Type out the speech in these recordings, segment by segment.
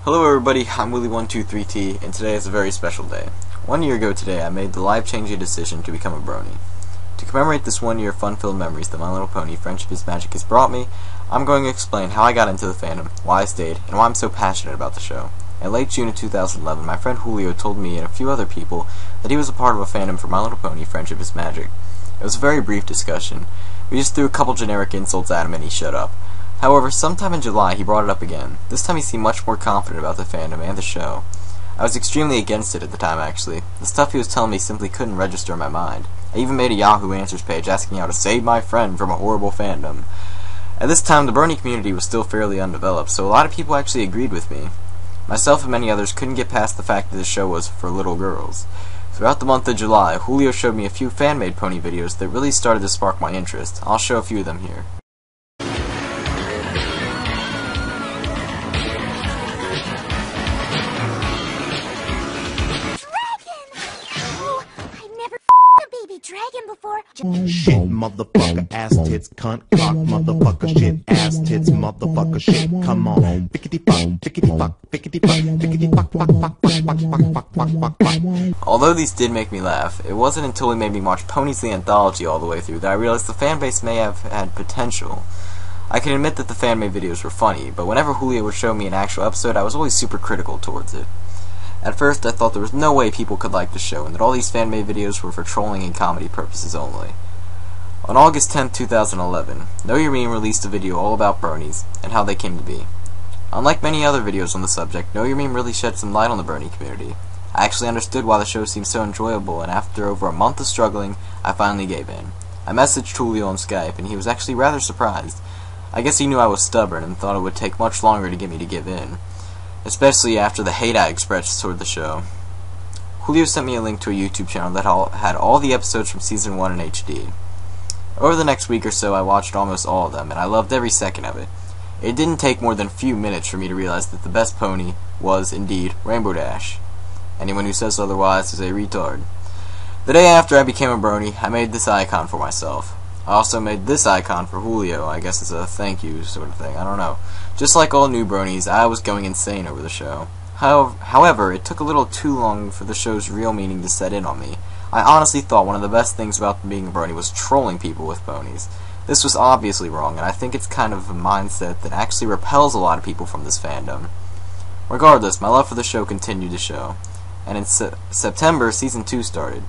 Hello everybody, I'm Willie123T, and today is a very special day. 1 year ago today, I made the life-changing decision to become a Brony. To commemorate this 1 year of fun-filled memories that My Little Pony Friendship is Magic has brought me, I'm going to explain how I got into the fandom, why I stayed, and why I'm so passionate about the show. In late June of 2011, my friend Julio told me and a few other people that he was a part of a fandom for My Little Pony Friendship is Magic. It was a very brief discussion. We just threw a couple generic insults at him and he shut up. However, sometime in July he brought it up again. This time he seemed much more confident about the fandom and the show. I was extremely against it at the time, actually. The stuff he was telling me simply couldn't register in my mind. I even made a Yahoo Answers page asking how to save my friend from a horrible fandom. At this time, the Brony community was still fairly undeveloped, so a lot of people actually agreed with me. Myself and many others couldn't get past the fact that the show was for little girls. Throughout the month of July, Julio showed me a few fan-made pony videos that really started to spark my interest. I'll show a few of them here. Dragon before. Shit, motherfucker, ass tits, cunt, clock, motherfucker, shit, ass tits, motherfucker, shit, come on. Pickety fuck, pickety fuck, pickety fuck, pickety fuck, fuck, fuck, fuck, fuck, fuck, fuck, fuck, fuck. Although these did make me laugh, it wasn't until he made me watch Ponies the Anthology all the way through that I realized the fanbase may have had potential. I can admit that the fan-made videos were funny, but whenever Julio would show me an actual episode, I was always super critical towards it. At first, I thought there was no way people could like the show, and that all these fan-made videos were for trolling and comedy purposes only. On August 10th, 2011, Know Your Meme released a video all about Bronies, and how they came to be. Unlike many other videos on the subject, Know Your Meme really shed some light on the Brony community. I actually understood why the show seemed so enjoyable, and after over a month of struggling, I finally gave in. I messaged Julio on Skype, and he was actually rather surprised. I guess he knew I was stubborn, and thought it would take much longer to get me to give in. Especially after the hate I expressed toward the show. Julio sent me a link to a YouTube channel that had all the episodes from Season 1 in HD. Over the next week or so, I watched almost all of them, and I loved every second of it. It didn't take more than a few minutes for me to realize that the best pony was, indeed, Rainbow Dash. Anyone who says otherwise is a retard. The day after I became a Brony, I made this icon for myself. I also made this icon for Julio. I guess it's a thank you sort of thing, I don't know. Just like all new Bronies, I was going insane over the show. However, it took a little too long for the show's real meaning to set in on me. I honestly thought one of the best things about being a Brony was trolling people with ponies. This was obviously wrong, and I think it's kind of a mindset that actually repels a lot of people from this fandom. Regardless, my love for the show continued to show, and in September, Season 2 started.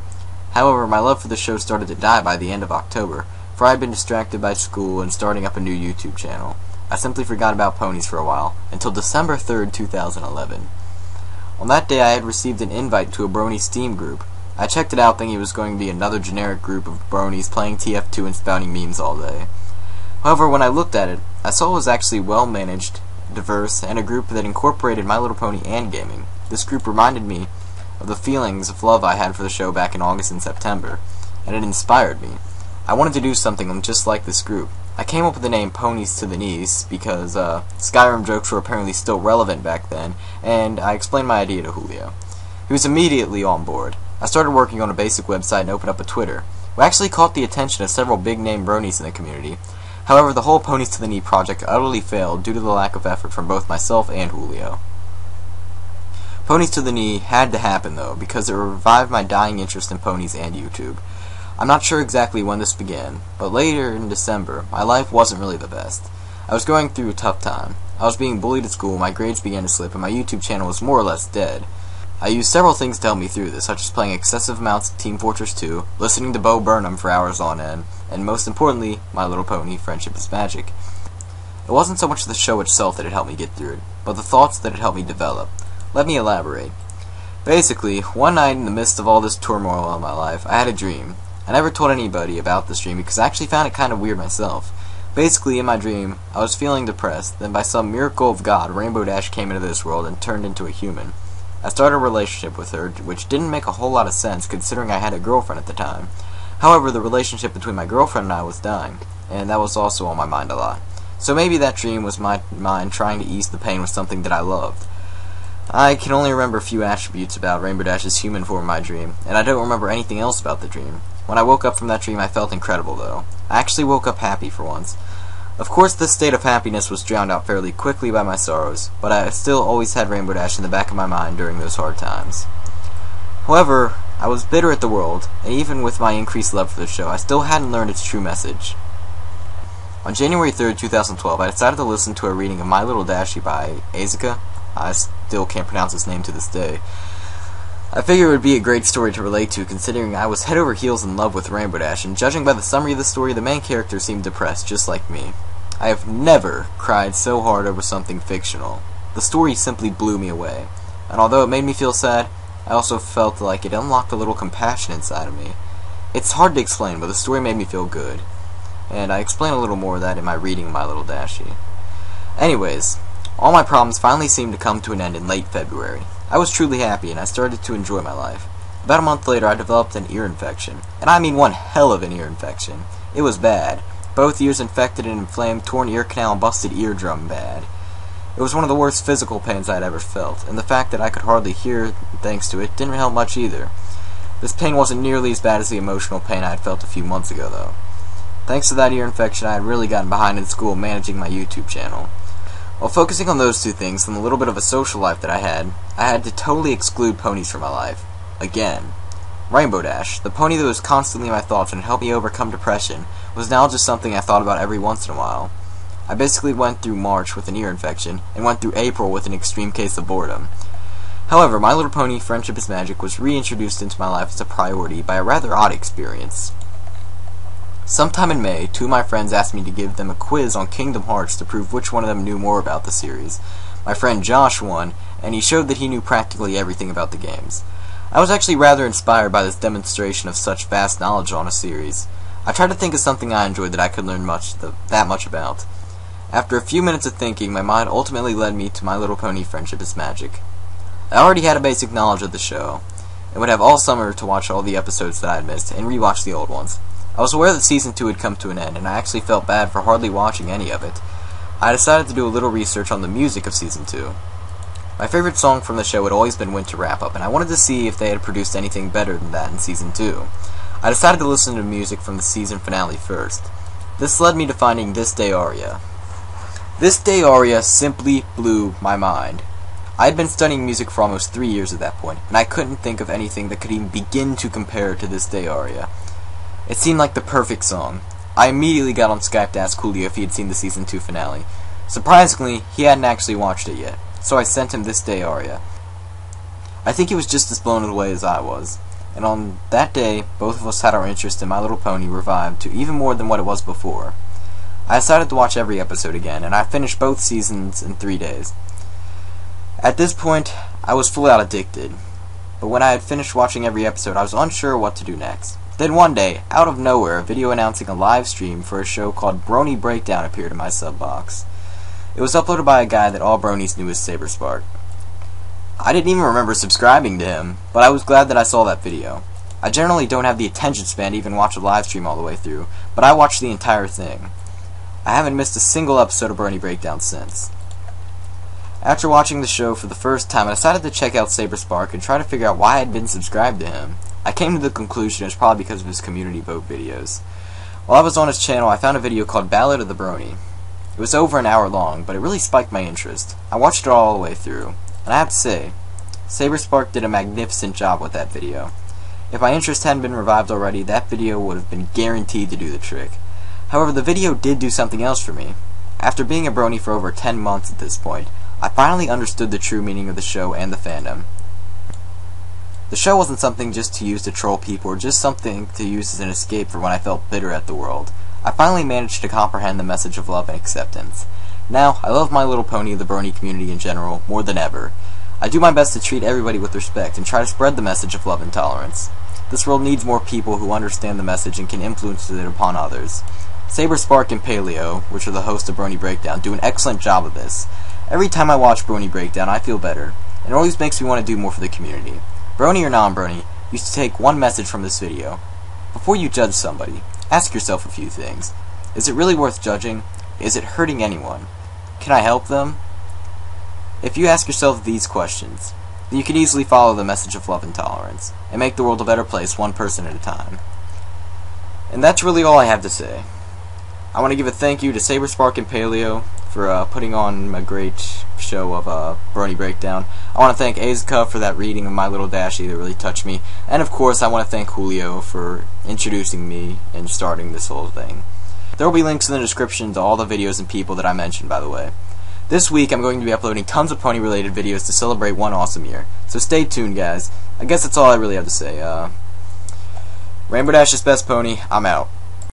However, my love for the show started to die by the end of October, for I had been distracted by school and starting up a new YouTube channel. I simply forgot about ponies for a while, until December 3rd, 2011. On that day I had received an invite to a Brony Steam group. I checked it out thinking it was going to be another generic group of Bronies playing TF2 and spouting memes all day. However, when I looked at it, I saw it was actually well-managed, diverse, and a group that incorporated My Little Pony and gaming. This group reminded me of the feelings of love I had for the show back in August and September, and it inspired me. I wanted to do something just like this group. I came up with the name Ponies to the Knees because Skyrim jokes were apparently still relevant back then, and I explained my idea to Julio. He was immediately on board. I started working on a basic website and opened up a Twitter. We actually caught the attention of several big-name Bronies in the community. However, the whole Ponies to the Knee project utterly failed due to the lack of effort from both myself and Julio. Ponies to the Knee had to happen, though, because it revived my dying interest in ponies and YouTube. I'm not sure exactly when this began, but later in December, my life wasn't really the best. I was going through a tough time. I was being bullied at school, my grades began to slip, and my YouTube channel was more or less dead. I used several things to help me through this, such as playing excessive amounts of Team Fortress 2, listening to Bo Burnham for hours on end, and most importantly, My Little Pony Friendship is Magic. It wasn't so much the show itself that had helped me get through it, but the thoughts that had helped me develop. Let me elaborate. Basically, one night in the midst of all this turmoil in my life, I had a dream. I never told anybody about this dream because I actually found it kind of weird myself. Basically, in my dream, I was feeling depressed, then by some miracle of God, Rainbow Dash came into this world and turned into a human. I started a relationship with her, which didn't make a whole lot of sense considering I had a girlfriend at the time. However, the relationship between my girlfriend and I was dying, and that was also on my mind a lot. So maybe that dream was my mind trying to ease the pain with something that I loved. I can only remember a few attributes about Rainbow Dash's human form in my dream, and I don't remember anything else about the dream. When I woke up from that dream, I felt incredible, though. I actually woke up happy for once. Of course, this state of happiness was drowned out fairly quickly by my sorrows, but I still always had Rainbow Dash in the back of my mind during those hard times. However, I was bitter at the world, and even with my increased love for the show, I still hadn't learned its true message. On January 3rd, 2012, I decided to listen to a reading of My Little Dashie by Azuka. I still can't pronounce his name to this day. I figured it would be a great story to relate to, considering I was head over heels in love with Rainbow Dash, and judging by the summary of the story, the main character seemed depressed, just like me. I have never cried so hard over something fictional. The story simply blew me away, and although it made me feel sad, I also felt like it unlocked a little compassion inside of me. It's hard to explain, but the story made me feel good, and I explain a little more of that in my reading of My Little Dashie. Anyways, all my problems finally seemed to come to an end in late February. I was truly happy, and I started to enjoy my life. About a month later, I developed an ear infection, and I mean one hell of an ear infection. It was bad. Both ears infected and inflamed, torn ear canal, and busted eardrum bad. It was one of the worst physical pains I had ever felt, and the fact that I could hardly hear thanks to it didn't help much either. This pain wasn't nearly as bad as the emotional pain I had felt a few months ago, though. Thanks to that ear infection, I had really gotten behind in school managing my YouTube channel. While focusing on those two things and the little bit of a social life that I had to totally exclude ponies from my life. Again. Rainbow Dash, the pony that was constantly in my thoughts and helped me overcome depression, was now just something I thought about every once in a while. I basically went through March with an ear infection, and went through April with an extreme case of boredom. However, My Little Pony Friendship is Magic was reintroduced into my life as a priority by a rather odd experience. Sometime in May, two of my friends asked me to give them a quiz on Kingdom Hearts to prove which one of them knew more about the series. My friend Josh won, and he showed that he knew practically everything about the games. I was actually rather inspired by this demonstration of such vast knowledge on a series. I tried to think of something I enjoyed that I could learn that much about. After a few minutes of thinking, my mind ultimately led me to My Little Pony Friendship is Magic. I already had a basic knowledge of the show, and would have all summer to watch all the episodes that I had missed, and rewatch the old ones. I was aware that Season 2 had come to an end, and I actually felt bad for hardly watching any of it. I decided to do a little research on the music of Season 2. My favorite song from the show had always been Winter Wrap-Up, and I wanted to see if they had produced anything better than that in Season 2. I decided to listen to music from the season finale first. This led me to finding This Day Aria. This Day Aria simply blew my mind. I had been studying music for almost 3 years at that point, and I couldn't think of anything that could even begin to compare to This Day Aria. It seemed like the perfect song. I immediately got on Skype to ask Julio if he had seen the Season 2 finale. Surprisingly, he hadn't actually watched it yet, so I sent him This Day Aria. I think he was just as blown away as I was, and on that day, both of us had our interest in My Little Pony revived to even more than what it was before. I decided to watch every episode again, and I finished both seasons in 3 days. At this point, I was fully out addicted, but when I had finished watching every episode, I was unsure what to do next. Then one day, out of nowhere, a video announcing a live stream for a show called Brony Breakdown appeared in my sub box. It was uploaded by a guy that all bronies knew as Saberspark. I didn't even remember subscribing to him, but I was glad that I saw that video. I generally don't have the attention span to even watch a live stream all the way through, but I watched the entire thing. I haven't missed a single episode of Brony Breakdown since. After watching the show for the first time, I decided to check out Saberspark and try to figure out why I had been subscribed to him. I came to the conclusion it was probably because of his community vote videos. While I was on his channel, I found a video called Ballad of the Brony. It was over an hour long, but it really spiked my interest. I watched it all the way through, and I have to say, Saberspark did a magnificent job with that video. If my interest hadn't been revived already, that video would have been guaranteed to do the trick. However, the video did do something else for me. After being a brony for over 10 months at this point, I finally understood the true meaning of the show and the fandom. The show wasn't something just to use to troll people or just something to use as an escape for when I felt bitter at the world. I finally managed to comprehend the message of love and acceptance. Now, I love My Little Pony and the brony community in general more than ever. I do my best to treat everybody with respect and try to spread the message of love and tolerance. This world needs more people who understand the message and can influence it upon others. Saberspark and Paleo, which are the hosts of Brony Breakdown, do an excellent job of this. Every time I watch Brony Breakdown, I feel better, and it always makes me want to do more for the community. Brony or non-brony, you should take one message from this video. Before you judge somebody, ask yourself a few things. Is it really worth judging? Is it hurting anyone? Can I help them? If you ask yourself these questions, then you can easily follow the message of love and tolerance, and make the world a better place one person at a time. And that's really all I have to say. I want to give a thank you to Saberspark and Paleo for putting on a great show of Brony Breakdown. I want to thank Azka for that reading of My Little Dashie that really touched me. And of course, I want to thank Julio for introducing me and starting this whole thing. There will be links in the description to all the videos and people that I mentioned, by the way. This week, I'm going to be uploading tons of pony-related videos to celebrate one awesome year. So stay tuned, guys. I guess that's all I really have to say. Rainbow Dash is best pony. I'm out.